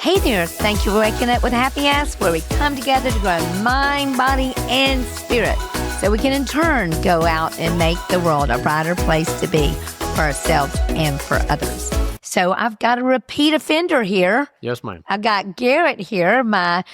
Hey there, thank you for waking up with Happy Ass, where we come together to grow mind, body, and spirit so we can in turn go out and make the world a brighter place to be for ourselves and for others. So I've got a repeat offender here. Yes, ma'am. I've got Garrett here, my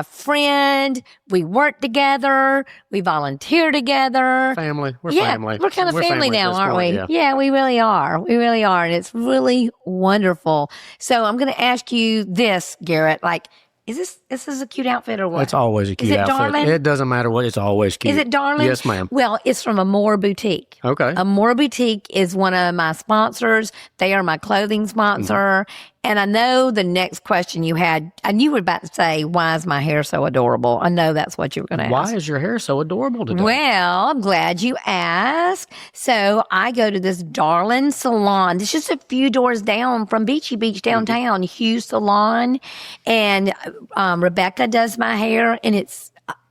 friend. We work together. We volunteer together. Family. We're yeah, family. We're kind of family now, aren't we? Yeah. Yeah, we really are. We really are. And it's really wonderful. So I'm going to ask you this, Garrett. Like, is this a cute outfit or what? It's always a cute outfit. Darling? It doesn't matter what. It's always cute. Is it darling? Yes, ma'am. Well, it's from Amore Boutique. Okay. Amore Boutique is one of my sponsors. They are my clothing sponsor. Mm-hmm. And I know the next question you had, I knew you were about to say, why is my hair so adorable? I know that's what you were going to ask. Why is your hair so adorable today? Well, I'm glad you asked. So I go to this darling salon. It's just a few doors down from Beachy Beach downtown, Hughes Salon. And Rebecca does my hair, and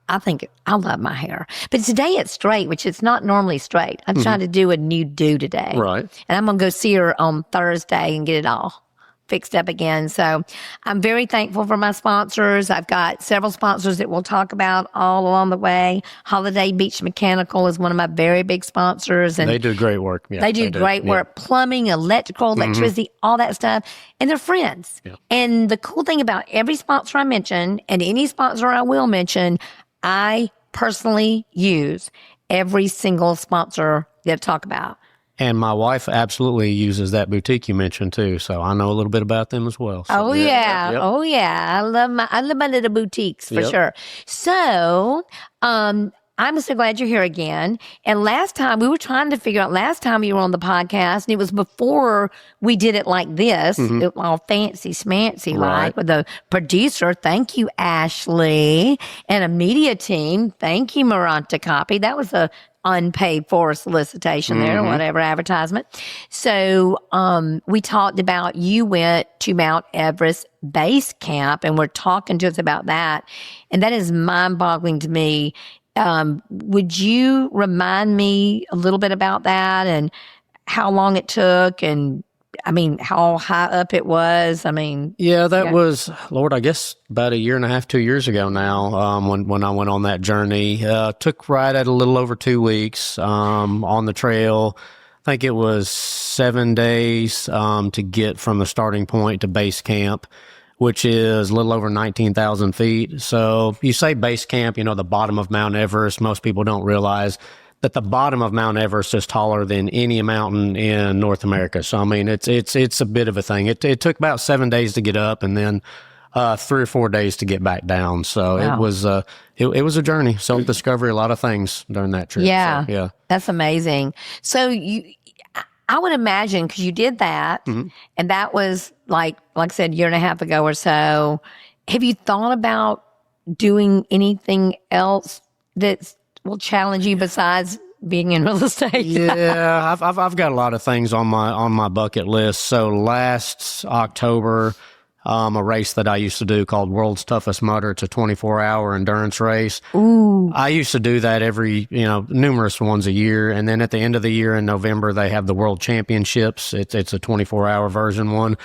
I love my hair. But today it's straight, which it's not normally straight. I'm trying to do a new do today. Right. And I'm going to go see her on Thursday and get it all fixed up again. So I'm very thankful for my sponsors. I've got several sponsors that we'll talk about all along the way. Holiday Beach Mechanical is one of my very big sponsors. And they do great work. Yeah, they do great work. Plumbing, electrical, electricity, all that stuff. And they're friends. Yeah. And the cool thing about every sponsor I mention and any sponsor I will mention, I personally use every single sponsor that I talk about. And my wife absolutely uses that boutique you mentioned too, so I know a little bit about them as well. So, Oh yeah. I love my little boutiques for sure. So, I'm so glad you're here again. And last time we were trying to figure out, last time you were on the podcast, and it was before we did it like this, it, all fancy schmancy like with a producer. Thank you, Ashley, and a media team. Thank you, Maranta Copy. That was a unpaid for solicitation there, or whatever advertisement. So we talked about you went to Mount Everest Base Camp, and we're talking to us about that. And that is mind-boggling to me. Would you remind me a little bit about that and how long it took and how high up it was? Yeah, that was, Lord, I guess about 1.5 years, 2 years ago now, when I went on that journey. Took right at a little over 2 weeks on the trail. I think it was 7 days to get from the starting point to base camp, which is a little over 19,000 feet. So you say base camp, the bottom of Mount Everest. Most people don't realize that the bottom of Mount Everest is taller than any mountain in North America. So, it's a bit of a thing. It took about 7 days to get up and then 3 or 4 days to get back down. So It was it was a journey, self-discovery, a lot of things during that trip. Yeah, so, yeah. That's amazing. So I would imagine, because you did that, and that was like I said, 1.5 years ago or so. Have you thought about doing anything else that will challenge you besides being in real estate? Yeah, I've got a lot of things on my bucket list. So last October, a race that I used to do called World's Toughest Mudder. It's a 24-hour endurance race. Ooh. I used to do that every, numerous ones a year. And then at the end of the year in November, they have the World Championships. It's a 24-hour version one.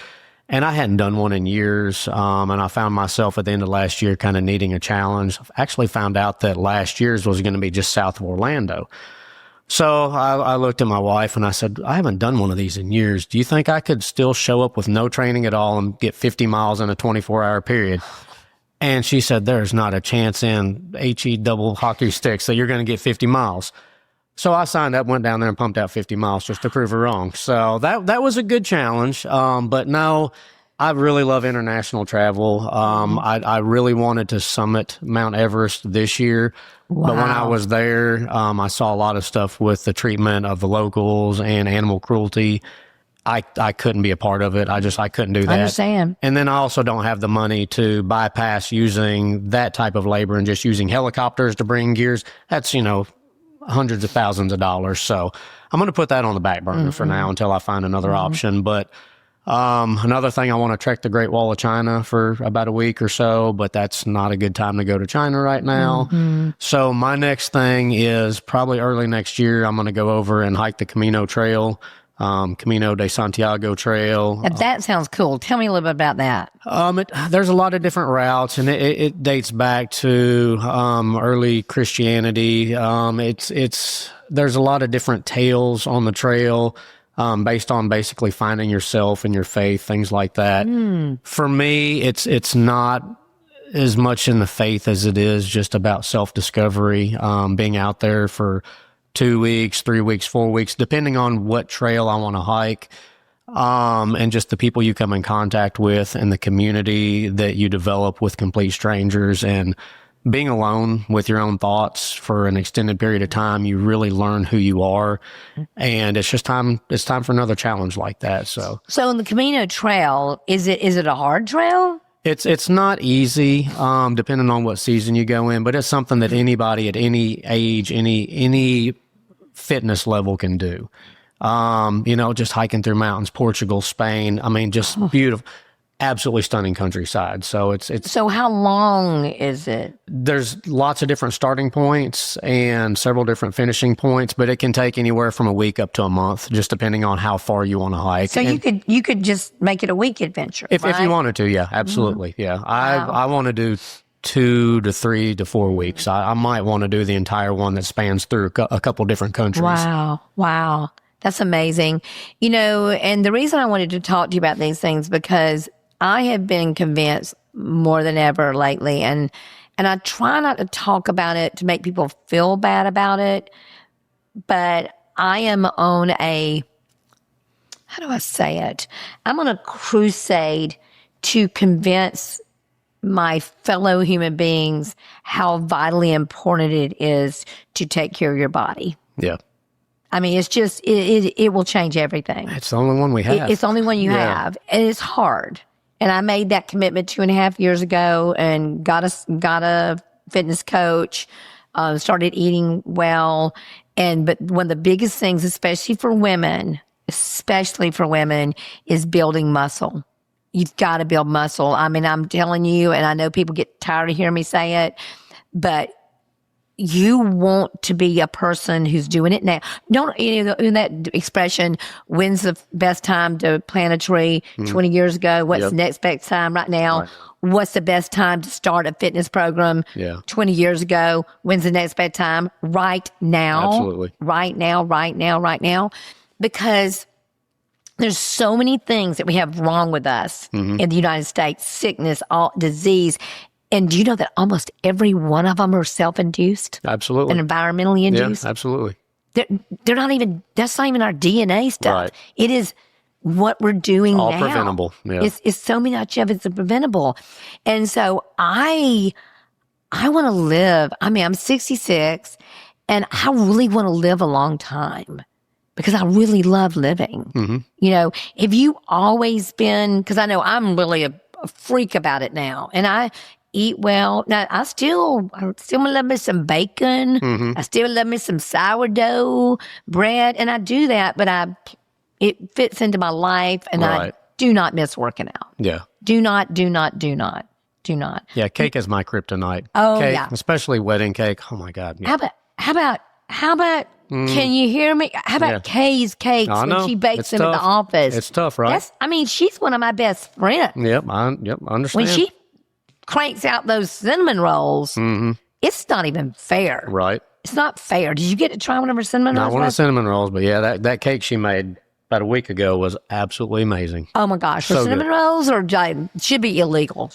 And I hadn't done one in years. And I found myself at the end of last year kind of needing a challenge. I've actually found out that last year's was going to be just south of Orlando. So I looked at my wife and I said, I haven't done one of these in years. Do you think I could still show up with no training at all and get 50 miles in a 24-hour period? And she said, there's not a chance in HE double hockey sticks that you're going to get 50 miles. So I signed up, went down there and pumped out 50 miles just to prove her wrong. So that was a good challenge. But no, I really love international travel. I really wanted to summit Mount Everest this year. Wow. But when I was there, I saw a lot of stuff with the treatment of the locals and animal cruelty. I couldn't be a part of it. I couldn't do that. I understand. And then I also don't have the money to bypass using that type of labor and just using helicopters to bring gears. That's, hundreds of thousands of dollars. So I'm going to put that on the back burner for now until I find another option. But another thing, I want to trek the Great Wall of China for about a week or so, but that's not a good time to go to China right now. So my next thing is probably early next year, I'm going to go over and hike the Camino Trail. Camino de Santiago Trail. Now, that sounds cool. Tell me a little bit about that. There's a lot of different routes, and it dates back to early Christianity. There's a lot of different tales on the trail based on basically finding yourself and your faith, things like that. For me, it's not as much in the faith as it is just about self-discovery, being out there for 2 weeks, 3 weeks, 4 weeks, depending on what trail I want to hike, and just the people you come in contact with and the community that you develop with complete strangers, and being alone with your own thoughts for an extended period of time. You really learn who you are, and it's time for another challenge like that. So in the Camino Trail, is it a hard trail? It's not easy, depending on what season you go in, but it's something that anybody at any age, any fitness level can do. Just hiking through mountains, Portugal, Spain. I mean, just beautiful, absolutely stunning countryside. So it's. So how long is it? There's lots of different starting points and several different finishing points, but it can take anywhere from a week up to a month, just depending on how far you want to hike. So you could just make it a week adventure, if right? you wanted to. Yeah, absolutely. Yeah, I want to do 2 to 3 to 4 weeks. I might want to do the entire one that spans through a couple different countries. Wow. That's amazing. And the reason I wanted to talk to you about these things, because I have been convinced more than ever lately, and I try not to talk about it to make people feel bad about it, but I am on how do I say it? I'm on a crusade to convince my fellow human beings how vitally important it is to take care of your body. Yeah. I mean, it's just, it will change everything. It's the only one we have. It's the only one you have. And it's hard. And I made that commitment 2.5 years ago and got a fitness coach, started eating well. But one of the biggest things, especially for women, is building muscle. You've got to build muscle. I mean, I'm telling you, and I know people get tired of hearing me say it, but you want to be a person who's doing it now. Don't, in that expression, when's the best time to plant a tree? 20 years ago. What's the next best time right now? Right. What's the best time to start a fitness program? 20 years ago. When's the next best time? Right now. Absolutely. Right now. Because there's so many things that we have wrong with us in the United States, sickness, disease. And do you know that almost every one of them are self-induced? Absolutely. And environmentally induced? Yeah, absolutely. They're not even, that's not even our DNA stuff. Right. It is what we're doing all now. Preventable. Yeah. It's so much of it's preventable. And so I want to live. I mean, I'm 66 and I really want to live a long time, because I really love living. Have you always been, because I know I'm really a freak about it now, and I eat well. Now, I still love me some bacon. I still love me some sourdough bread, and I do that, but it fits into my life, and I do not miss working out. Yeah. Do not. Yeah, cake is my kryptonite. Oh, cake, yeah. Especially wedding cake. Oh, my God. Yeah. How about, can you hear me? How about Kay's cakes when she bakes them at the office? It's tough, right? She's one of my best friends. Yep, I understand. When she cranks out those cinnamon rolls, it's not even fair. Right. It's not fair. Did you get to try one of her cinnamon rolls? Not one of the cinnamon rolls, but yeah, that cake she made about a week ago was absolutely amazing. Oh my gosh. So cinnamon rolls should be illegal.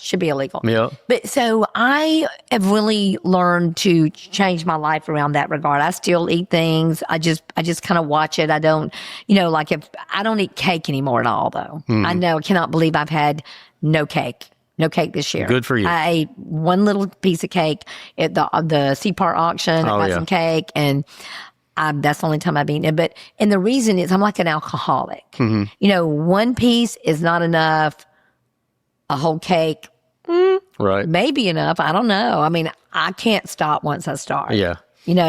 Yeah. But so I have really learned to change my life around that regard. I still eat things. I just kind of watch it. I don't, if I don't eat cake anymore at all though. I cannot believe I've had no cake this year. Good for you. I ate one little piece of cake at the Sea Park auction. I got some cake, and that's the only time I've eaten it. And the reason is I'm like an alcoholic. One piece is not enough. A whole cake, right? Maybe enough. I don't know. I mean, I can't stop once I start. Yeah.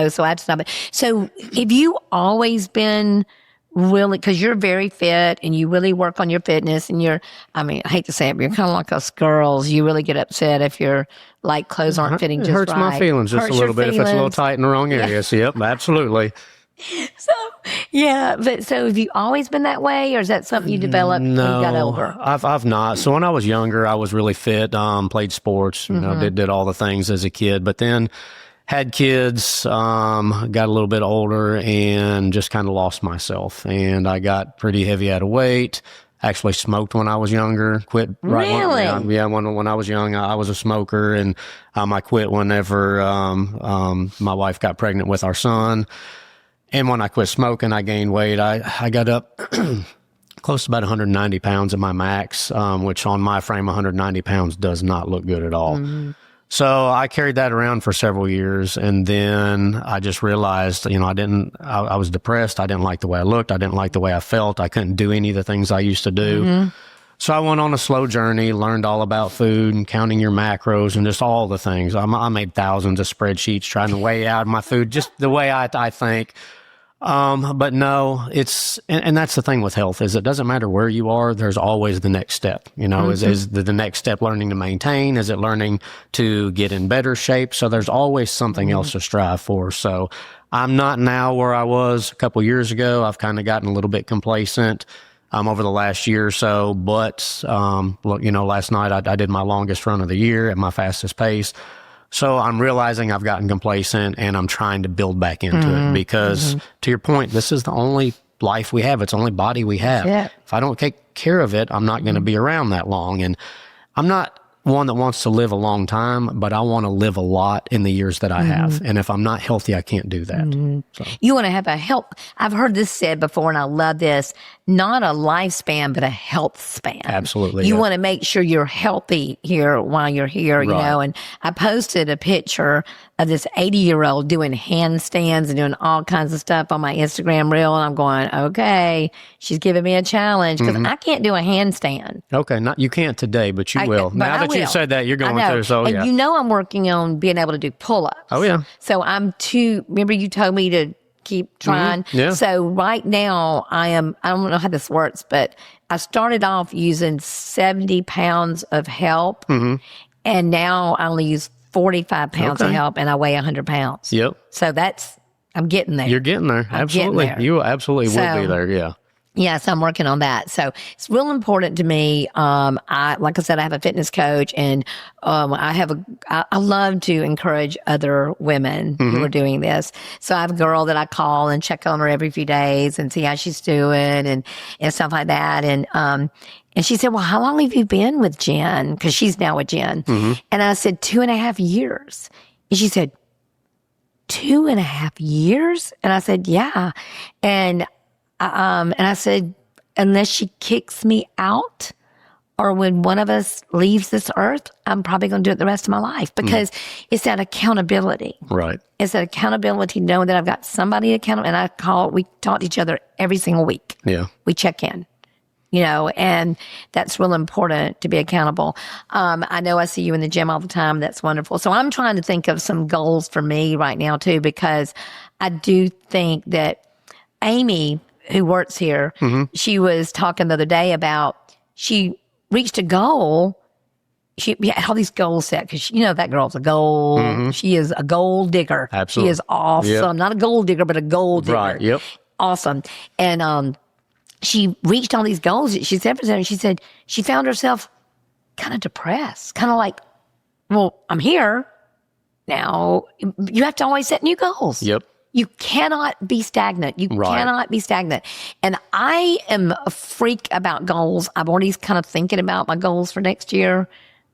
So I have to stop it. So have you always been really, because you're very fit and you really work on your fitness, and I hate to say it, but you're kind of like us girls. You really get upset if your clothes aren't fitting just right. It hurts my feelings just a little bit if it's a little tight in the wrong areas. Yep, absolutely. So Yeah, but so have you always been that way, or is that something you developed when you got older? I've not. So when I was younger, I was really fit, played sports, did all the things as a kid, but then had kids, got a little bit older and just kind of lost myself. And I got pretty heavy out of weight. Actually smoked when I was younger, quit right Really? when I was young, I was a smoker, and I quit whenever my wife got pregnant with our son. And when I quit smoking, I gained weight. I got up close to about 190 pounds at my max, which on my frame, 190 pounds does not look good at all. So I carried that around for several years, and then I just realized, I was depressed. I didn't like the way I looked. I didn't like the way I felt. I couldn't do any of the things I used to do. So I went on a slow journey, learned all about food and counting your macros and just all the things. I made thousands of spreadsheets trying to weigh out my food just the way I think. But no, and that's the thing with health is it doesn't matter where you are. There's always the next step, is the next step learning to maintain? Is it learning to get in better shape? So there's always something else to strive for. So I'm not now where I was a couple years ago. I've kind of gotten a little bit complacent, over the last year or so, but, last night I did my longest run of the year at my fastest pace. So I'm realizing I've gotten complacent and I'm trying to build back into it because to your point, this is the only life we have. It's the only body we have. Yeah. If I don't take care of it, I'm not going to be around that long. And I'm not one that wants to live a long time, but I want to live a lot in the years that I have. And if I'm not healthy, I can't do that. So. You want to have a health. I've heard this said before, and I love this. Not a lifespan, but a health span. Absolutely. You want to make sure you're healthy here while you're here, and I posted a picture of this 80-year-old doing handstands and doing all kinds of stuff on my Instagram reel. And I'm going, okay, she's giving me a challenge because I can't do a handstand. Okay. You can't today, but you will. Now that you've said that, you're going through. So, and I'm working on being able to do pull-ups. Oh, yeah. So remember you told me to keep trying. Yeah. So right now I don't know how this works, but I started off using 70 pounds of help and now I only use 45 pounds of help and I weigh 100 pounds. Yep. So I'm getting there. You're getting there. Absolutely. Getting there. You absolutely would be there. Yeah. Yes, I'm working on that. So it's real important to me. Like I said, I have a fitness coach and, I love to encourage other women who are doing this. So I have a girl that I call and check on her every few days and see how she's doing and stuff like that. And she said, well, how long have you been with Jen? Cause she's now with Jen. And I said, 2.5 years. And she said, 2.5 years? And I said, yeah. And I said, unless she kicks me out or when one of us leaves this earth, I'm probably going to do it the rest of my life because it's that accountability. Right. It's that accountability, knowing that I've got somebody accountable. And we talk to each other every single week. Yeah. We check in, and that's real important to be accountable. I know I see you in the gym all the time. That's wonderful. So I'm trying to think of some goals for me right now too, because I do think that Amy, who works here, she was talking the other day about she reached a goal. She had all these goals set because that girl's a goal. She is a gold digger. Absolutely. She is awesome. Yep. Not a gold digger, but a gold digger. Right. Yep. Awesome. And she reached all these goals. She said, and she said she found herself kind of depressed, kind of like, well, I'm here now. You have to always set new goals. Yep. You cannot be stagnant. You cannot be stagnant. And I am a freak about goals. I'm already kind of thinking about my goals for next year.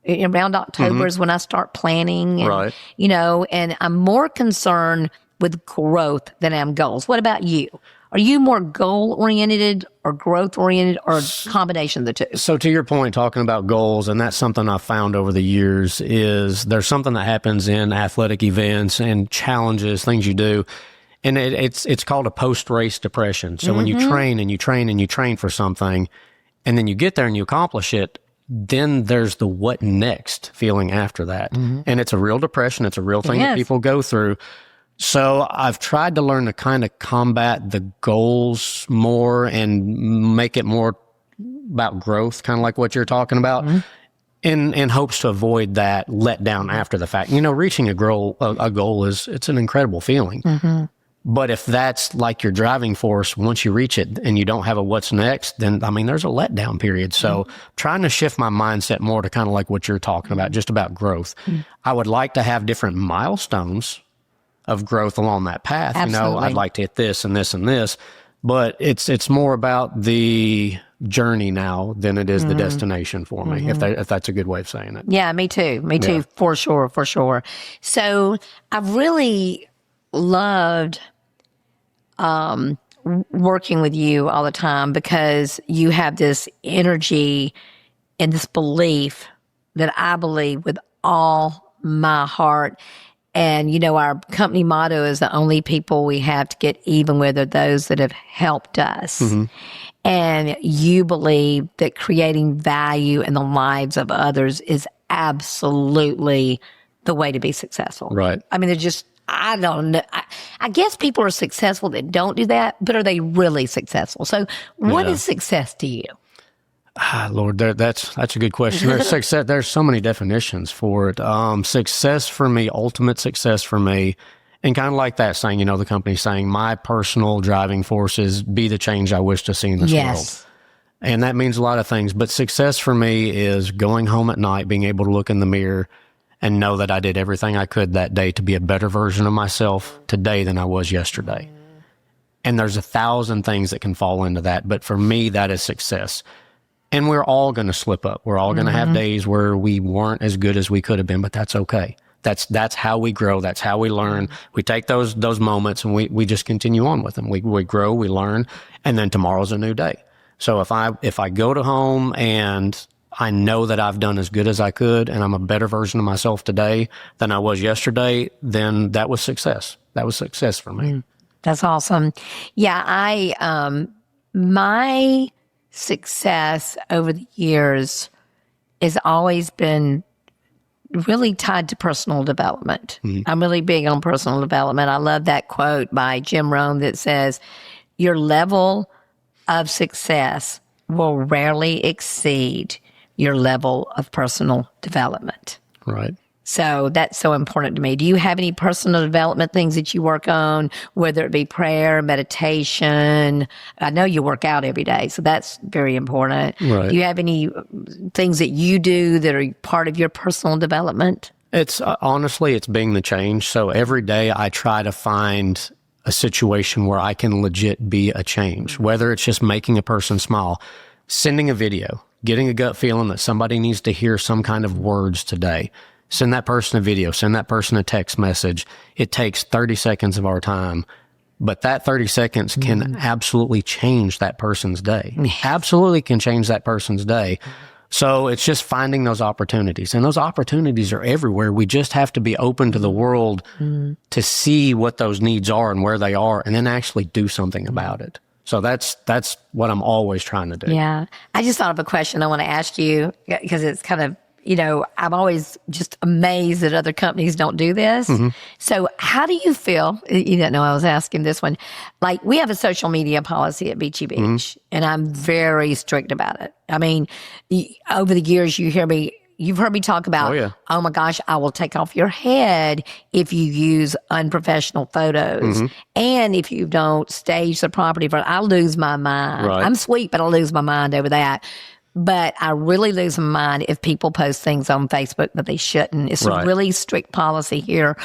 Around October is when I start planning. And, and I'm more concerned with growth than I am goals. What about you? Are you more goal-oriented or growth-oriented or a combination of the two? So to your point, talking about goals, and that's something I've found over the years, is there's something that happens in athletic events and challenges, things you do, and it's called a post-race depression. So when you train and you train and you train for something, and then you get there and you accomplish it, then there's the what next feeling after that. And it's a real depression. It's a real thing that people go through. So I've tried to learn to kind of combat the goals more and make it more about growth, kind of like what you're talking about, in hopes to avoid that letdown after the fact. Reaching a goal it's an incredible feeling. But if that's like your driving force, once you reach it and you don't have a what's next, then, I mean, there's a letdown period. So trying to shift my mindset more to kind of like what you're talking about, just about growth. I would like to have different milestones of growth along that path. Absolutely. You know, I'd like to hit this and this and this, but it's more about the journey now than it is the destination for me, if that's a good way of saying it. Yeah, me too. Me too, for sure, for sure. So I've really loved working with you all the time because you have this energy and this belief that I believe with all my heart. And, you know, our company motto is the only people we have to get even with are those that have helped us. And you believe that creating value in the lives of others is absolutely the way to be successful. Right. I mean, they're just, I don't know. I guess people are successful that don't do that, but are they really successful? So what is success to you? Lord, that's a good question. There's success. There's so many definitions for it. Success for me, ultimate success for me, and kind of like that saying, you know, the company saying, my personal driving force is be the change I wish to see in this world. And that means a lot of things. But success for me is going home at night, being able to look in the mirror and know that I did everything I could that day to be a better version of myself today than I was yesterday. And there's 1,000 things that can fall into that. But for me, that is success. And we're all going to slip up. We're all going to have days where we weren't as good as we could have been, but that's okay. That's how we grow. That's how we learn. We take those moments and we just continue on with them. We grow, we learn, and then tomorrow's a new day. So if I go to home and I know that I've done as good as I could and I'm a better version of myself today than I was yesterday, then that was success. That was success for me. That's awesome. Yeah, my success over the years has always been really tied to personal development. I'm really big on personal development. I love that quote by Jim Rohn that says, your level of success will rarely exceed your level of personal development. Right. So that's so important to me. Do you have any personal development things that you work on, whether it be prayer, meditation? I know you work out every day, so that's very important. Right. Do you have any things that you do that are part of your personal development? It's honestly, it's being the change. So every day I try to find a situation where I can legit be a change, whether it's just making a person smile, sending a video, getting a gut feeling that somebody needs to hear some kind of words today. Send that person a video, send that person a text message. It takes 30 seconds of our time, but that 30 seconds can absolutely change that person's day. Absolutely can change that person's day. So it's just finding those opportunities, and those opportunities are everywhere. We just have to be open to the world to see what those needs are and where they are, and then actually do something about it. So that's what I'm always trying to do. Yeah. I just thought of a question I want to ask you because it's kind of, you know, I'm always just amazed that other companies don't do this. So how do you feel? You didn't know I was asking this one. Like, we have a social media policy at Beachy Beach, and I'm very strict about it. I mean, over the years, you've heard me talk about, oh my gosh, I will take off your head if you use unprofessional photos. And if you don't stage the property, I lose my mind. Right. I'm sweet, but I lose my mind over that. But I really lose my mind if people post things on Facebook that they shouldn't. It's a really strict policy here.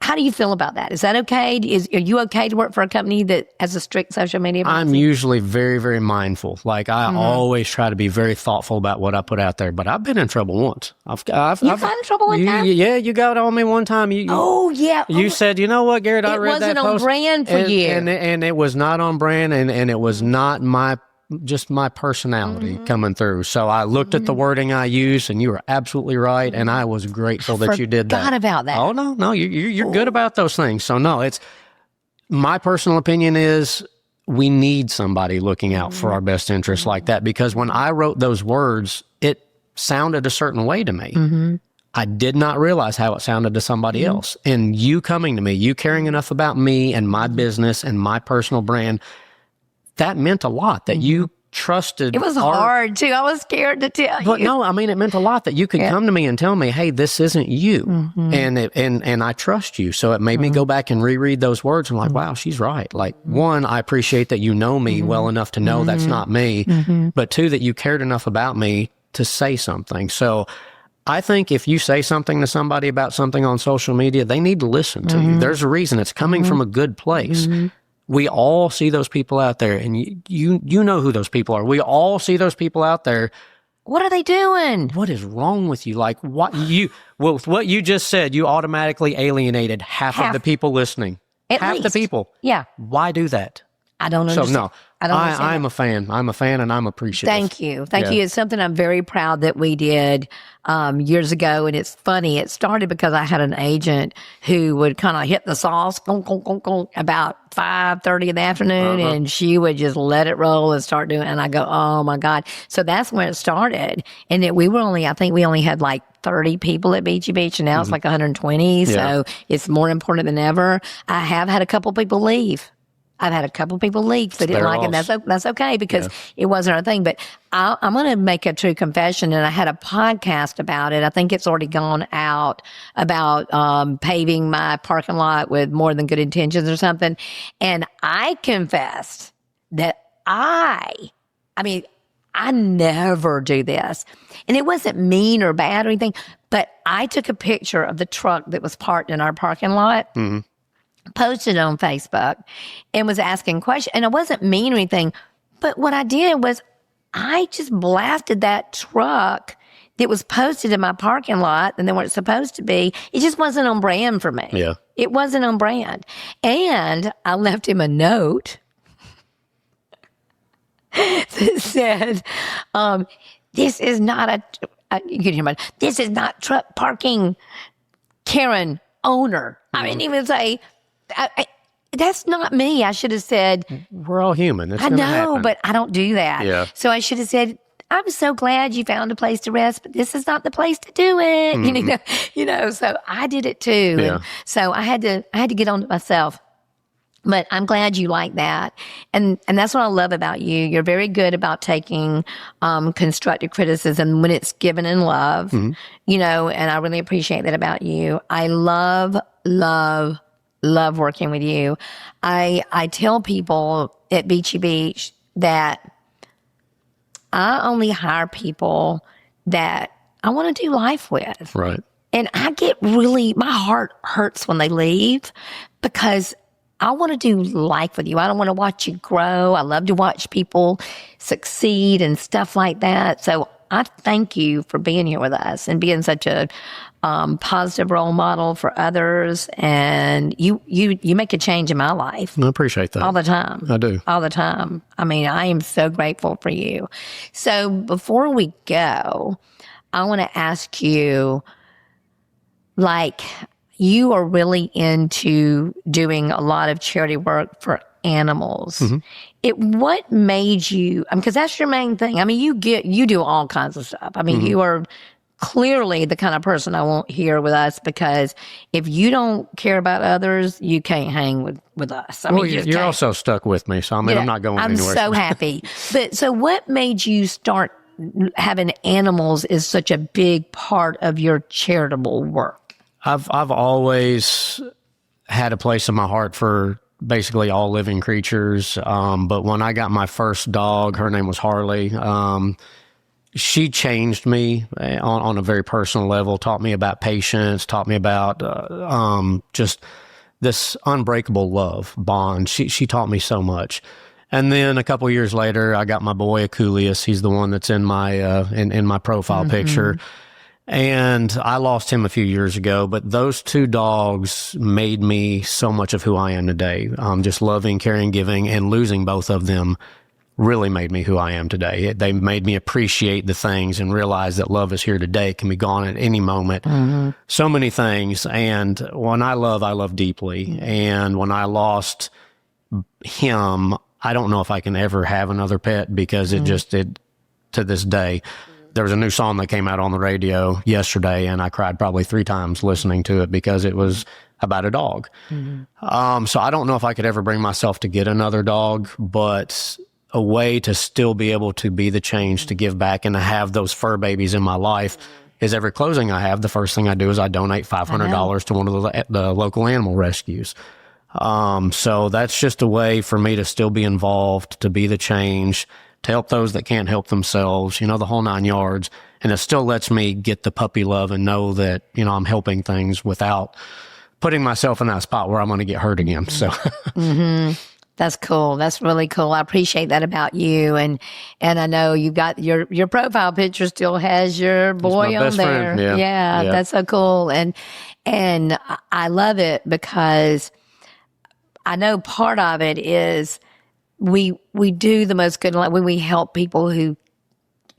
How do you feel about that? Is that okay? Are you okay to work for a company that has a strict social media policy? I'm usually very, very mindful. Like, I always try to be very thoughtful about what I put out there. But I've been in trouble once. I've got in trouble one time? Yeah, you got on me one time. You said, you know what, Garrett, I read that post. It wasn't on brand for you. And it was not on brand, and it was not my personality coming through. So I looked at the wording I used, and you were absolutely right. And I was grateful that you did that. Forgot about that. Oh, no, you're good about those things. So no, it's my personal opinion is we need somebody looking out for our best interests like that, because when I wrote those words, it sounded a certain way to me. I did not realize how it sounded to somebody else. And you coming to me, you caring enough about me and my business and my personal brand, that meant a lot, that you trusted. It was hard too. I was scared to tell But you. no, I mean, it meant a lot that you could come to me and tell me, hey, this isn't you. And I trust you. So it made me go back and reread those words. I'm like, wow, she's right. Like, one, I appreciate that you know me well enough to know that's not me. But two, that you cared enough about me to say something. So I think if you say something to somebody about something on social media, they need to listen to you. There's a reason. It's coming from a good place. We all see those people out there, and you know who those people are. We all see those people out there. What are they doing? What is wrong with you? Like, with what you just said, you automatically alienated half of the people listening. Half the people. Yeah. Why do that? I don't understand. So no, I don't understand. I'm a fan. I'm a fan, and I'm appreciative. Thank you. Thank you. It's something I'm very proud that we did years ago. And it's funny. It started because I had an agent who would kind of hit the sauce about 5:30 in the afternoon, and she would just let it roll and start doing it. And I go, oh, my God. So that's when it started. And I think we only had like 30 people at Beachy Beach, and now it's like 120. So it's more important than ever. I have had a couple people leave. I've had a couple people leave. They didn't like it. That's okay because it wasn't our thing. But I'm going to make a true confession, and I had a podcast about it. I think it's already gone out about paving my parking lot with more than good intentions or something. And I confessed that I never do this. And it wasn't mean or bad or anything, but I took a picture of the truck that was parked in our parking lot. Posted it on Facebook and was asking questions. And I wasn't mean or anything, but what I did was I just blasted that truck that was posted in my parking lot and then what it's supposed to be. It just wasn't on brand for me. Yeah. It wasn't on brand. And I left him a note that said, this is not you can hear my, this is not truck parking, Karen, owner. I didn't even say, that's not me. I should have said, we're all human. It's I know, happen. but I don't do that. Yeah. So I should have said, I'm so glad you found a place to rest, but this is not the place to do it. You know, so I did it too. Yeah. And so I had to get on to myself. But I'm glad you like that. And that's what I love about you. You're very good about taking constructive criticism when it's given in love, you know, and I really appreciate that about you. I love working with you. I tell people at Beachy Beach that I only hire people that I want to do life with. Right. And I get my heart hurts when they leave because I want to do life with you. I don't want to watch you grow. I love to watch people succeed and stuff like that. So I thank you for being here with us and being such a positive role model for others. And you make a change in my life. I appreciate that. All the time. I do. All the time. I mean, I am so grateful for you. So before we go, I want to ask you, like, you are really into doing a lot of charity work for animals. What made you, because that's your main thing. I mean, you do all kinds of stuff. I mean, you are clearly the kind of person I want here with us, because if you don't care about others, you can't hang with us. I mean, you're also stuck with me, so I mean, I'm not going anywhere. I'm so happy. But so what made you start having animals is such a big part of your charitable work? I've always had a place in my heart for basically all living creatures. But when I got my first dog, her name was Harley. She changed me on a very personal level, taught me about patience, taught me about just this unbreakable love bond. She taught me so much. And then a couple years later, I got my boy Aculeus. He's the one that's in my in my profile picture. And I lost him a few years ago, but those two dogs made me so much of who I am today. Just loving, caring, giving, and losing both of them really made me who I am today. They made me appreciate the things and realize that love is here today, can be gone at any moment. So many things. And when I love deeply. And when I lost him, I don't know if I can ever have another pet, because it to this day. There was a new song that came out on the radio yesterday, and I cried probably 3 times listening to it because it was about a dog. So I don't know if I could ever bring myself to get another dog, but a way to still be able to be the change, to give back, and to have those fur babies in my life is every closing I have, the first thing I do is I donate $500 to one of the local animal rescues. So that's just a way for me to still be involved, to be the change, to help those that can't help themselves, the whole 9 yards. And it still lets me get the puppy love and know that, I'm helping things without putting myself in that spot where I'm going to get hurt again. So That's cool. That's really cool. I appreciate that about you. And I know you got your profile picture still has your boy on there. Friend. Yeah. That's so cool. And I love it because I know part of it is we do the most good when we help people who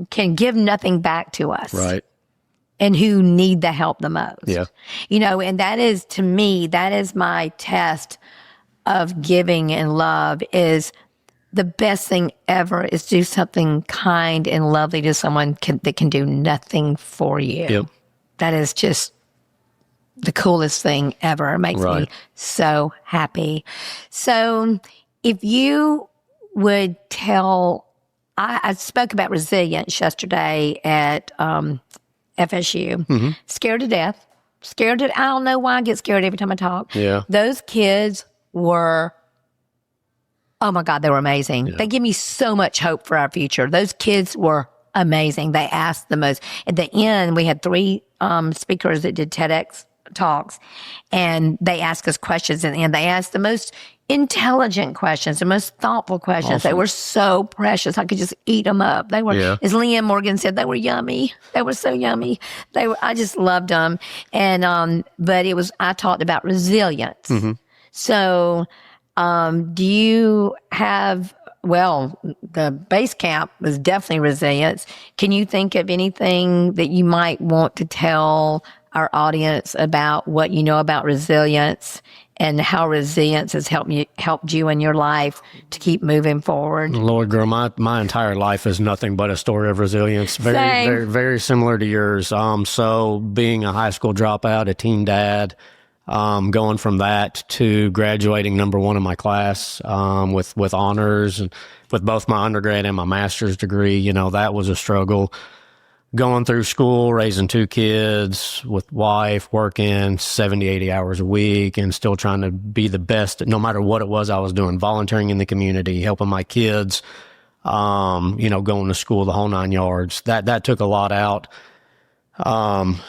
can give nothing back to us. Right. And who need the help the most. Yeah. And that is, to me, that is my test of giving and love. Is the best thing ever is do something kind and lovely to someone that can do nothing for you. Yep. That is just the coolest thing ever. It makes me so happy. So if you would tell, I spoke about resilience yesterday at FSU. Scared to death. I don't know why I get scared every time I talk. Yeah. Those kids were, oh my God, they were amazing. They give me so much hope for our future. Those kids were amazing. They asked the most. At the end, we had 3 speakers that did TEDx talks, and they asked us questions, and they asked the most intelligent questions, the most thoughtful questions. Awesome. They were so precious. I could just eat them up. They were, as Leanne Morgan said, they were yummy. They were so yummy. I just loved them. And, but I talked about resilience. So, do you have, the base camp was definitely resilience. Can you think of anything that you might want to tell our audience about what you know about resilience and how resilience has helped you in your life to keep moving forward? Lord, girl, my entire life is nothing but a story of resilience. Very, very similar to yours. So being a high school dropout, a teen dad, going from that to graduating number 1 in my class, with honors, and with both my undergrad and my master's degree, that was a struggle. Going through school, raising 2 kids, with wife, working 70, 80 hours a week, and still trying to be the best, no matter what it was I was doing, volunteering in the community, helping my kids, going to school, the whole 9 yards. That took a lot out. When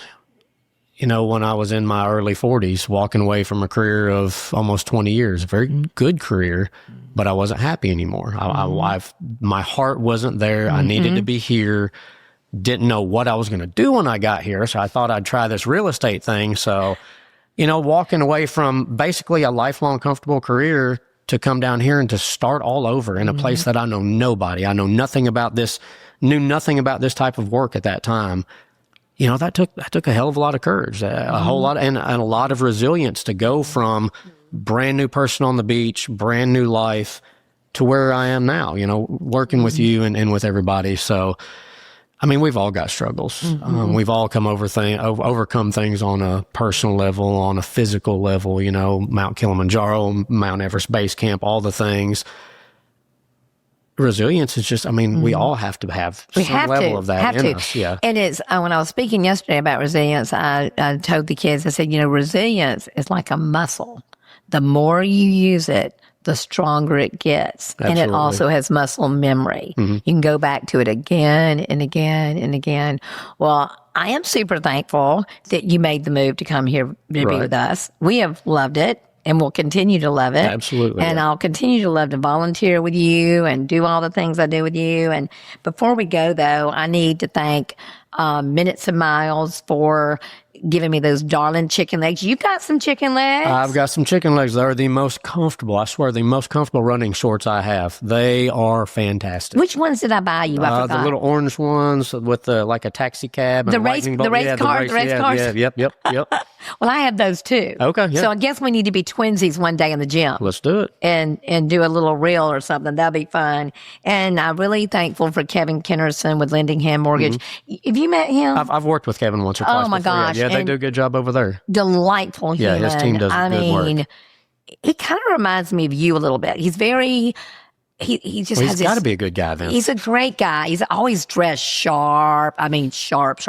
I was in my early 40s, walking away from a career of almost 20 years, a very good career, but I wasn't happy anymore. My heart wasn't there. I needed to be here. Didn't know what I was going to do when I got here, so I thought I'd try this real estate thing. So, walking away from basically a lifelong comfortable career to come down here and to start all over in a place that I know nobody. I know nothing about this, knew nothing about this type of work at that time. That took a hell of a lot of courage, a whole lot, and a lot of resilience to go from brand new person on the beach, brand new life, to where I am now, working with you and with everybody. So, we've all got struggles. We've all overcome things on a personal level, on a physical level, Mount Kilimanjaro, Mount Everest Base Camp, all the things. Resilience is just, we all have to have some level of that in us. Yeah. And it's, when I was speaking yesterday about resilience, I told the kids, I said, resilience is like a muscle. The more you use it, the stronger it gets. Absolutely. And it also has muscle memory. You can go back to it again and again and again. Well, I am super thankful that you made the move to come here to be with us. We have loved it. And we'll continue to love it. Absolutely. And I'll continue to love to volunteer with you and do all the things I do with you. And before we go, though, I need to thank Minutes and Miles for giving me those darling chicken legs. You got some chicken legs? I've got some chicken legs. They're the most comfortable, I swear, the most comfortable running shorts I have. They are fantastic. Which ones did I buy you? I forgot. The little orange ones with like a taxi cab. And the race cars. Yep. Well, I have those too. Okay, yeah. So I guess we need to be twinsies one day in the gym. Let's do it. And do a little reel or something. That'll be fun. And I'm really thankful for Kevin Kennerson with Lendingham Mortgage. Have you met him? I've worked with Kevin once or twice. Oh my before. gosh. Yeah, they do a good job over there. Delightful human. Yeah, his team does good work. He kind of reminds me of you a little bit. He's very he just Well, has he's got to this. be a good guy then. He's a great guy. He's always dressed sharp. I mean, sharp.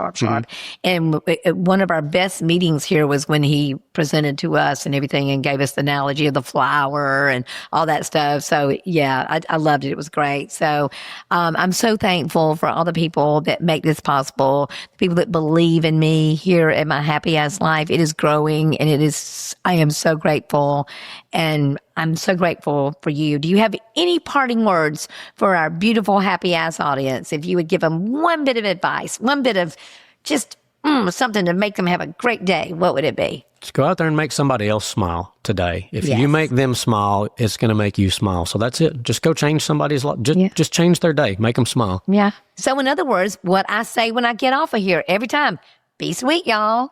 And one of our best meetings here was when he presented to us and everything and gave us the analogy of the flower and all that stuff. So, yeah, I loved it. It was great. So, I'm so thankful for all the people that make this possible, the people that believe in me here at My Happy Ass Life. It is growing, and I am so grateful. And I'm so grateful for you. Do you have any parting words for our beautiful happy ass audience? If you would give them one bit of advice, one bit of just something to make them have a great day, what would it be? Just go out there and make somebody else smile today. If Yes. you make them smile, it's going to make you smile. So that's it. Just go change somebody's life. Just change their day. Make them smile. Yeah. So in other words, what I say when I get off of here every time, be sweet, y'all.